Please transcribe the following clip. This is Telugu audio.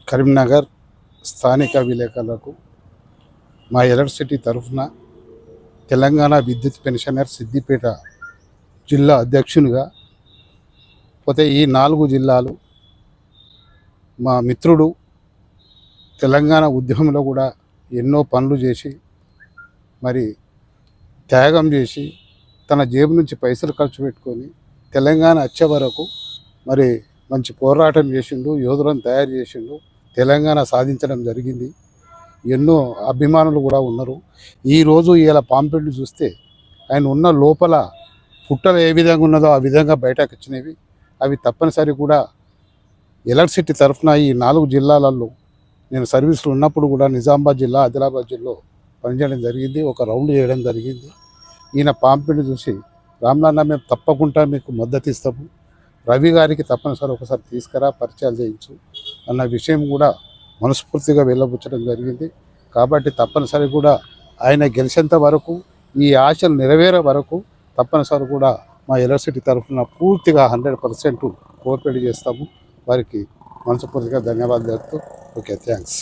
కరీంనగర్ స్థానిక విలేకరులకు మా ఎలక్ట్రిసిటీ తరఫున తెలంగాణ విద్యుత్ పెన్షనర్ సిద్దిపేట జిల్లా అధ్యక్షునిగా పోతే ఈ 4 జిల్లాలు మా మిత్రుడు తెలంగాణ ఉద్యమంలో కూడా ఎన్నో పనులు చేసి మరి త్యాగం చేసి తన జేబు నుంచి పైసలు ఖర్చు పెట్టుకొని తెలంగాణ వచ్చే వరకు మరి మంచి పోరాటం చేసిండు, యోధులను తయారు చేసిండు, తెలంగాణ సాధించడం జరిగింది. ఎన్నో అభిమానులు కూడా ఉన్నారు. ఈరోజు ఇలా పాంపెట్లు చూస్తే ఆయన ఉన్న లోపల పుట్టలు ఏ విధంగా ఉన్నదో ఆ విధంగా బయటకు వచ్చినవి. అవి తప్పనిసరి కూడా ఎలక్ట్రిసిటీ తరఫున ఈ 4 జిల్లాలలో నేను సర్వీసులు ఉన్నప్పుడు కూడా నిజామాబాద్ జిల్లా, ఆదిలాబాద్ జిల్లా పనిచేయడం జరిగింది. ఒక రౌండ్ చేయడం జరిగింది. ఈయన పాంపెట్ చూసి రామనాన్న మేము తప్పకుండా మీకు మద్దతు ఇస్తాము, రవి గారికి తప్పనిసరి ఒకసారి తీసుకురా పరిచయాలు చేయించు అన్న విషయం కూడా మనస్ఫూర్తిగా వెళ్ళబుచ్చడం జరిగింది. కాబట్టి తప్పనిసరి కూడా ఆయన గెలిచేంత వరకు, ఈ ఆశలు నెరవేరే వరకు తప్పనిసరి కూడా మా ఎలక్ట్రిసిటీ తరఫున పూర్తిగా 100% కోఆపరేట్ చేస్తాము. వారికి మనస్ఫూర్తిగా ధన్యవాదాలు చెప్తూ ఓకే, థ్యాంక్స్.